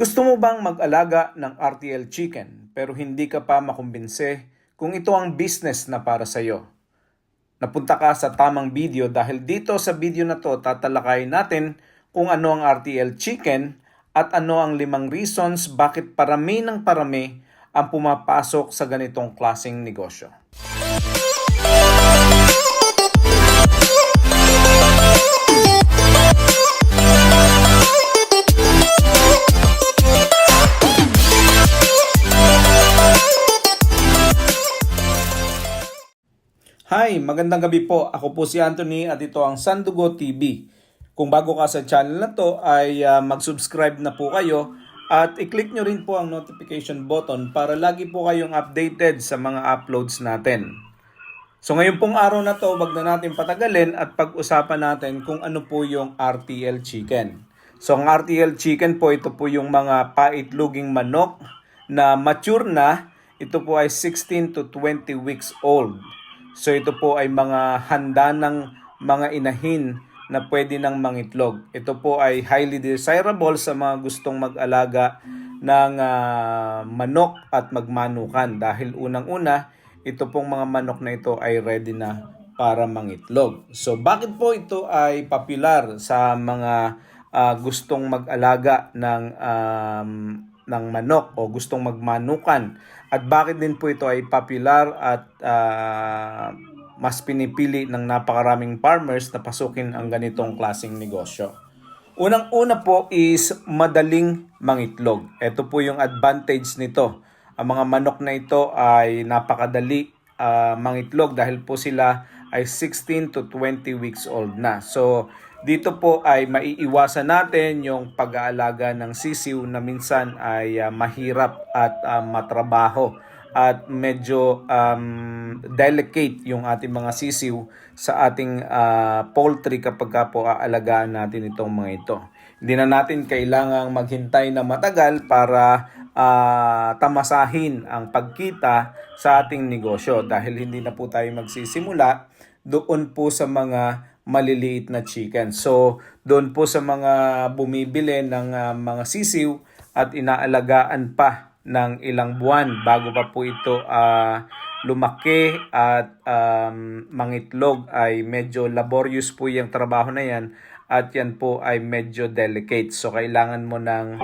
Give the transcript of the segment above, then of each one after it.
Gusto mo bang mag-alaga ng RTL chicken pero hindi ka pa makumbinse kung ito ang business na para sa iyo? Napunta ka sa tamang video dahil dito sa video na to tatalakayin natin kung ano ang RTL chicken at ano ang 5 reasons bakit parami ng parami ang pumapasok sa ganitong klaseng negosyo. Hi, magandang gabi po. Ako po si Anthony at ito ang Sandugo TV. Kung bago ka sa channel na to ay mag-subscribe na po kayo at i-click nyo rin po ang notification button para lagi po kayong updated sa mga uploads natin. So ngayon pong araw na to, wag na natin patagalin at pag-usapan natin kung ano po yung RTL chicken. So ang RTL chicken po, ito po yung mga paitloging manok na mature na. Ito po ay 16 to 20 weeks old. So ito po ay mga handa ng mga inahin na pwede nang mangitlog. Ito po ay highly desirable sa mga gustong mag-alaga ng manok at magmanukan. Dahil unang-una, ito pong mga manok na ito ay ready na para mangitlog. So bakit po ito ay popular sa mga gustong mag-alaga ng manok o gustong magmanukan? At bakit din po ito ay popular at mas pinipili ng napakaraming farmers na pasukin ang ganitong klaseng negosyo? Unang-una po is madaling mangitlog. Ito po yung advantage nito. Ang mga manok na ito ay napakadali mangitlog dahil po sila ay 16 to 20 weeks old na. So dito po ay maiiwasan natin yung pag-aalaga ng sisiw na minsan ay mahirap at matrabaho at medyo delicate yung ating mga sisiw sa ating poultry kapag po aalagaan natin itong mga ito. Hindi na natin kailangang maghintay na matagal para tamasahin ang pagkita sa ating negosyo dahil hindi na po tayo magsisimula doon po sa mga maliliit na chicken. So, doon po sa mga bumibili ng mga sisiw at inaalagaan pa ng ilang buwan bago pa po ito lumaki at mangitlog ay medyo laborious po yung trabaho na yan at yan po ay medyo delicate. So, kailangan mo ng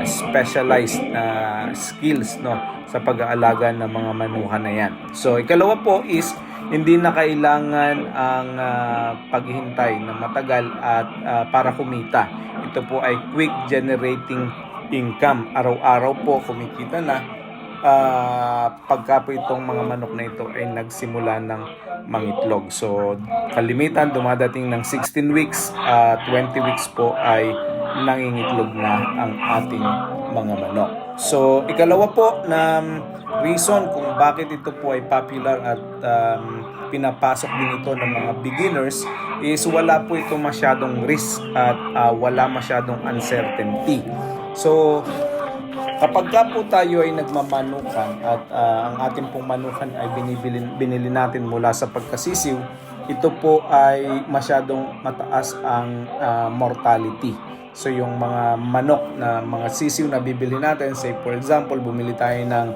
specialized na skills sa pag-aalaga ng mga manukan na yan. So, ikalawa po is hindi na kailangan ang paghihintay na matagal at para kumita. Ito po ay quick generating income. Araw-araw po kumikita na pagka po itong mga manok na ito ay nagsimula ng mangitlog. So kalimitan dumadating ng 16 weeks, 20 weeks po ay nangingitlog na ang ating mga manok. So ikalawa po na reason kung bakit ito po ay popular at pinapasok din ito ng mga beginners is wala po ito masyadong risk at wala masyadong uncertainty. So kapag po tayo ay nagmamanukan at ang ating pong manukan ay binili natin mula sa pagkasisiw, ito po ay masyadong mataas ang mortality. So yung mga manok na mga sisiw na bibili natin, say for example, bumili tayo ng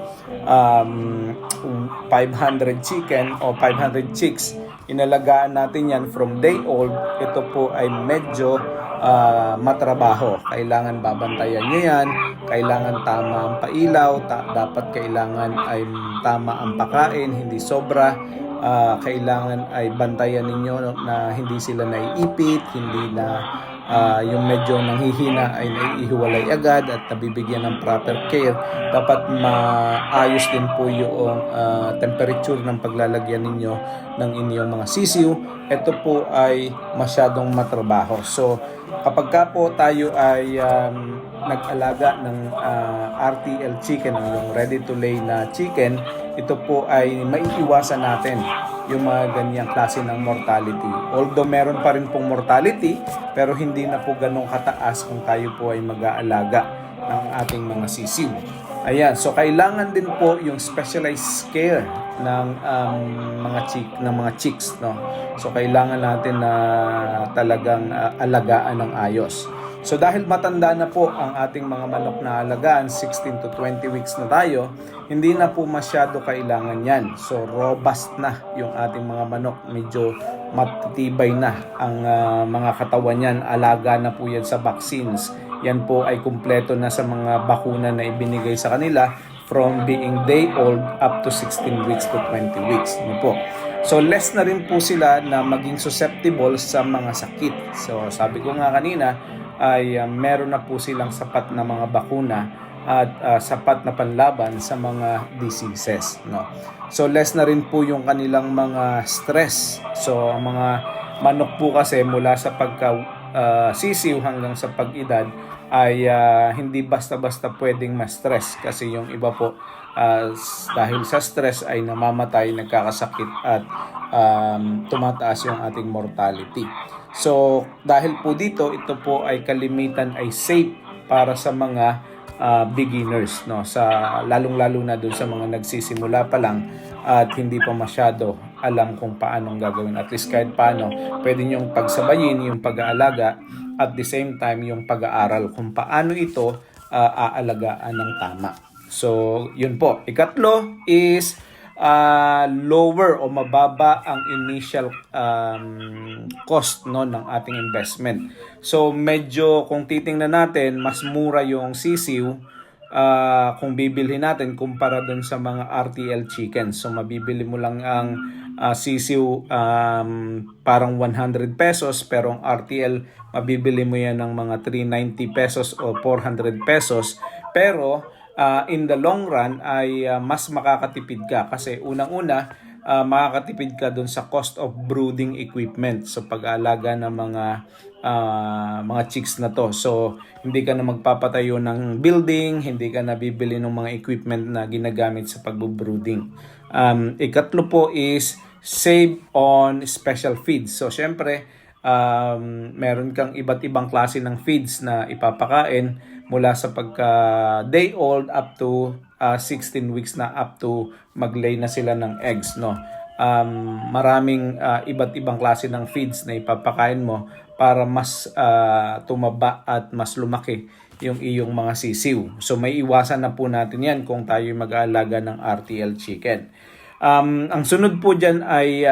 500 chicken o 500 chicks, inalagaan natin yan from day old, ito po ay medyo matrabaho. Kailangan babantayan nyo yan, kailangan tama ang pailaw, dapat kailangan ay tama ang pakain, hindi sobra. Kailangan ay bantayan ninyo na hindi sila naiipit, hindi na yung medyo nanghihina ay naiihiwalay agad at nabibigyan ng proper care. Dapat maayos din po yung temperature ng paglalagyan ninyo ng inyong mga sisiw. Ito po ay masyadong matrabaho. So kapag po tayo ay nag-alaga ng RTL chicken, yung ready to lay na chicken, ito po ay maiiwasan natin yung mga ganyang klase ng mortality. Although meron pa rin pong mortality, pero hindi na po ganong kataas kung tayo po ay mag-aalaga ng ating mga sisiw. Ayan, so kailangan din po yung specialized care ng mga chicks, no? So kailangan natin na talagang alagaan ng ayos. So dahil matanda na po ang ating mga manok na alagaan, 16 to 20 weeks na tayo, hindi na po masyado kailangan yan. So robust na yung ating mga manok, medyo matitibay na ang mga katawan yan, alaga na po yan sa vaccines. Yan po ay kumpleto na sa mga bakuna na ibinigay sa kanila from being day old up to 16 weeks to 20 weeks. Ano po? So less na rin po sila na maging susceptible sa mga sakit. So sabi ko nga kanina ay meron na po silang sapat na mga bakuna at sapat na panlaban sa mga diseases, no. So less na rin po yung kanilang mga stress. So ang mga manok po kasi mula sa sisiw hanggang sa pag-edad ay hindi basta-basta pwedeng ma-stress kasi yung iba po dahil sa stress ay namamatay, nagkakasakit at tumataas yung ating mortality. So dahil po dito, ito po ay kalimitan ay safe para sa mga beginners, no, sa lalong-lalo na dun sa mga nagsisimula pa lang at hindi pa masyado alam kung paano gagawin. At least kahit paano pwede niyong pagsabayin yung pag-aalaga at the same time yung pag-aaral kung paano ito aalagaan ng tama. So yun po. Ikatlo is lower o mababa ang initial cost, no, ng ating investment. So medyo kung titingnan natin, mas mura yung sisiw kung bibilhin natin kumpara dun sa mga RTL chicken. So mabibili mo lang ang sisiw parang 100 pesos, pero ang RTL mabibili mo yan ng mga 390 pesos o 400 pesos. Pero in the long run ay mas makakatipid ka kasi unang-una makakatipid ka dun sa cost of brooding equipment, so pag-aalaga ng mga chicks na to. So hindi ka na magpapatayo ng building, hindi ka na bibili ng mga equipment na ginagamit sa pag-brooding. Ikatlo po is save on special feeds. So syempre meron kang iba't ibang klase ng feeds na ipapakain mula sa pagka day old up to 16 weeks na, up to maglay na sila ng eggs, no. Maraming iba't ibang klase ng feeds na ipapakain mo para mas tumaba at mas lumaki yung iyong mga sisiw. So may iwasan na po natin yan kung tayo mag-aalaga ng RTL chicken. Ang sunod po dyan ay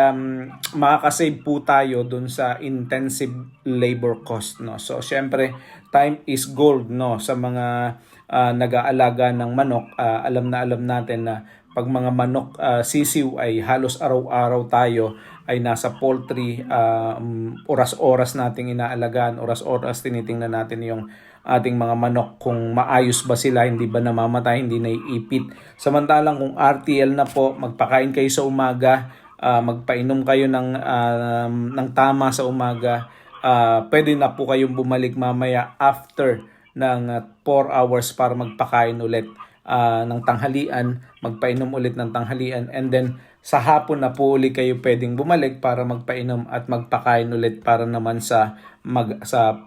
makakasave po tayo dun sa intensive labor cost, no. So syempre time is gold, no, sa mga nag-aalaga ng manok. Alam natin na pag mga manok sisiw ay halos araw-araw tayo ay nasa poultry, oras-oras nating inaalagaan, oras-oras tinitingnan natin yung ating mga manok kung maayos ba sila, hindi ba namamatay, hindi naiipit. Samantalang kung RTL na po, magpakain kayo sa umaga, magpainom kayo ng tama sa umaga, pwede na po kayong bumalik mamaya after ng 4 hours para magpakain ulit ng tanghalian, magpainom ulit ng tanghalian, and then sa hapon na po ulit kayo pwedeng bumalik para magpainom at magpakain ulit para naman sa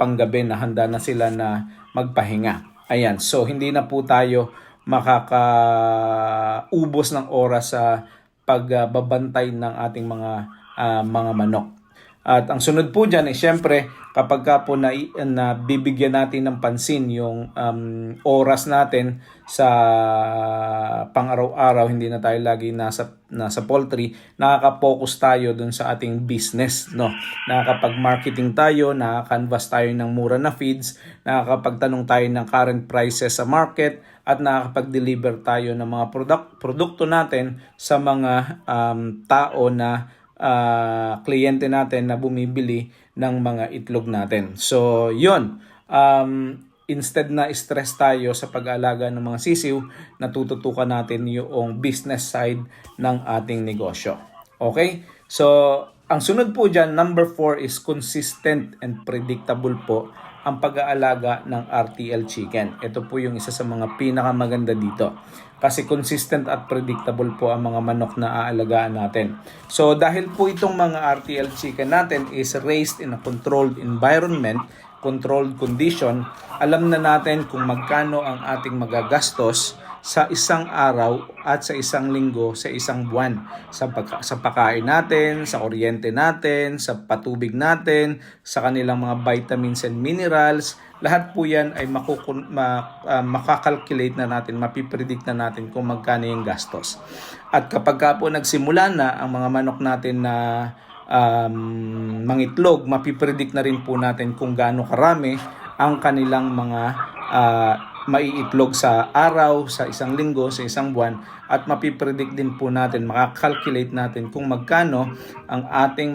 panggabi na handa na sila na magpahinga. Ayan, so hindi na po tayo makakaubos ng oras sa pagbabantay ng ating mga manok. At ang sunod po dyan ay syempre kapag ka po na bibigyan natin ng pansin yung oras natin sa pang-araw-araw, hindi na tayo lagi nasa poultry, nakaka-focus tayo dun sa ating business, no. Nakakapag-marketing tayo, nakaka-canvas tayo ng mura na feeds, nakakapagtanong tayo ng current prices sa market, at nakakapag-deliver tayo ng mga produkto natin sa mga tao na kliyente natin na bumibili ng mga itlog natin. So, yun. Instead na stress tayo sa pag-aalaga ng mga sisiw, natututukan natin yung business side ng ating negosyo. Okay? So, ang sunod po dyan, number 4 is consistent and predictable po ang pag-aalaga ng RTL chicken. Ito po yung isa sa mga pinakamaganda dito. Kasi consistent at predictable po ang mga manok na aalagaan natin. So dahil po itong mga RTL chicken natin is raised in a controlled environment, controlled condition, alam na natin kung magkano ang ating magagastos sa isang araw at sa isang linggo, sa isang buwan. Sa pagkain natin, sa kuryente natin, sa patubig natin, sa kanilang mga vitamins and minerals. Lahat po yan ay makakalculate na natin, mapipredict na natin kung magkano yung gastos. At kapag po nagsimula na ang mga manok natin na mangitlog, mapipredict na rin po natin kung gaano karami ang kanilang mga maiitlog sa araw, sa isang linggo, sa isang buwan, at mapipredict din po natin, makakalculate natin kung magkano ang ating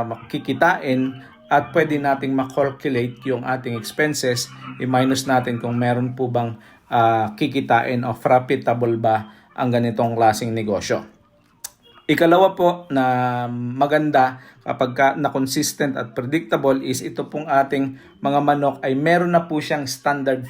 makikitain at pwede nating makalculate yung ating expenses, i-minus natin kung meron po bang kikitain o profitable ba ang ganitong klaseng negosyo. Ikalawa po na maganda kapag na consistent at predictable is ito pong ating mga manok ay meron na po siyang standard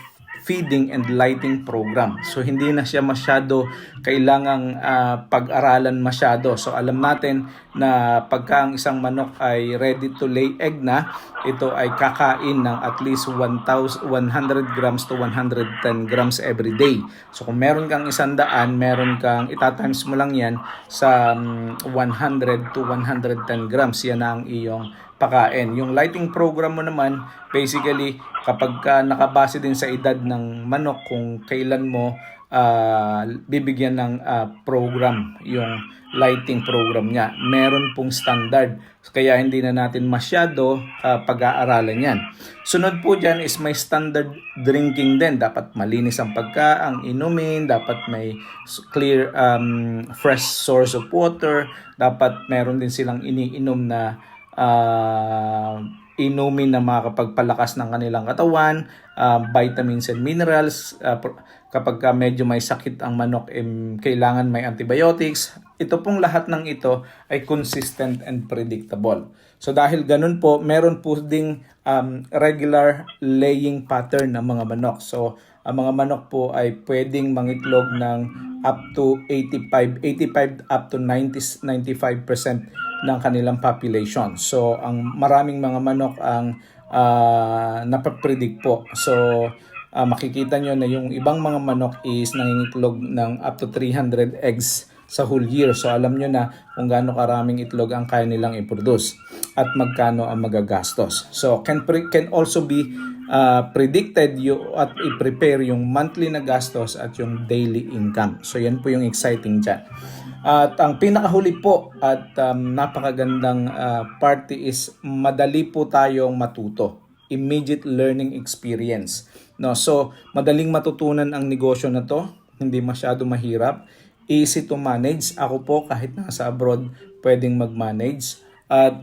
feeding and lighting program. So hindi na siya masyado kailangang pag-aralan masyado. So alam natin na pagka ang isang manok ay ready to lay egg na, ito ay kakain ng at least 100 grams to 110 grams every day. So kung meron kang 100, meron kang itatimes mo lang yan sa 100 to 110 grams. Yan na ang iyong pakain. Yung lighting program mo naman, basically, kapag nakabase din sa edad ng manok, kung kailan mo bibigyan ng program, yung lighting program niya. Meron pong standard. Kaya hindi na natin masyado pag-aaralan yan. Sunod po dyan is may standard drinking din. Dapat malinis ang ang inumin. Dapat may clear, fresh source of water. Dapat meron din silang iniinom na inumin na makakapagpalakas ng kanilang katawan, vitamins and minerals. Kapag medyo may sakit ang manok, kailangan may antibiotics. Ito pong lahat ng ito ay consistent and predictable. So dahil ganun po, meron po ding regular laying pattern ng mga manok. So ang mga manok po ay pwedeng mangitlog ng up to 85 up to 95% ng kanilang population. So ang maraming mga manok ang napapredict po. So makikita nyo na yung ibang mga manok is nangingitlog ng up to 300 eggs sa whole year. So alam nyo na kung gaano karaming itlog ang kaya nilang i-produce at magkano ang magagastos. So can also be predicted at i-prepare yung monthly na gastos at yung daily income. So yan po yung exciting dyan. At ang pinakahuli po at napakagandang party is madali po tayong matuto. Immediate learning experience. No, so madaling matutunan ang negosyo na to, hindi masyado mahirap, easy to manage. Ako po kahit nasa abroad pwedeng mag-manage at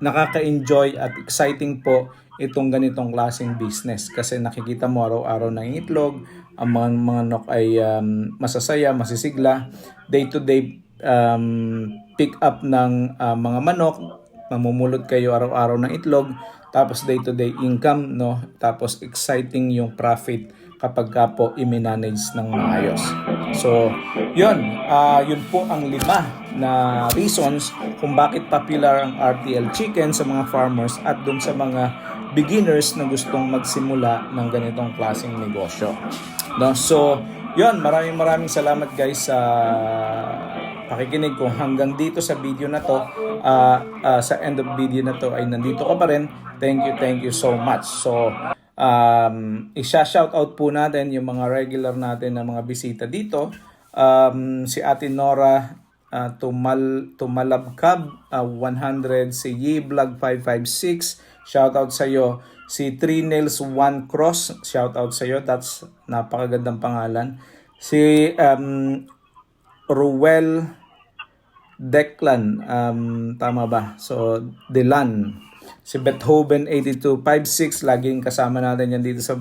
nakaka-enjoy at exciting po itong ganitong klaseng business kasi nakikita mo araw-araw na itlog, ang mga manok ay masasaya, masisigla, day to day pick up ng mga manok, mamumulot kayo araw-araw ng itlog, tapos day to day income, no? Tapos exciting yung profit kapag po i-manage ng maayos. So, yun po ang 5 na reasons kung bakit popular ang RTL Chicken sa mga farmers at dun sa mga beginners na gustong magsimula ng ganitong klaseng negosyo. No? So, yun, maraming salamat guys sa pakikinig. Kung hanggang dito sa video na to, sa end of video na to ay nandito ka pa rin, thank you so much. So, isa-shoutout po natin yung mga regular natin na mga bisita dito. Si Ate Nora Tumalabkab 100, si Yi-Vlog 556, shoutout sa iyo. Si 3 Nails 1 Cross, shoutout sa iyo. That's napakagandang pangalan. Si Ruel Declan, tama ba? So Delan. Si Beethoven 8256, laging kasama natin yan dito sa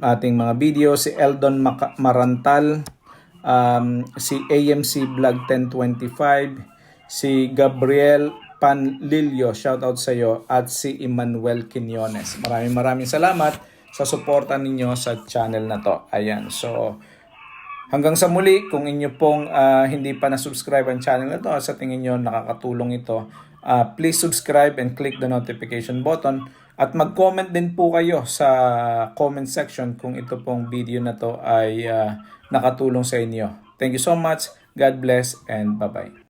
ating mga video. Si Eldon Marantal, si AMC Vlog 1025, si Gabriel Panlilio, shoutout sa iyo, at si Emmanuel Quinones. Maraming salamat sa suporta ninyo sa channel na to. Ayan, so hanggang sa muli, kung inyo pong hindi pa na-subscribe ang channel na to, sa tingin nyo nakakatulong ito, please subscribe and click the notification button At mag-comment din po kayo sa comment section kung ito pong video na to ay nakatulong sa inyo. Thank you so much. God bless and bye-bye.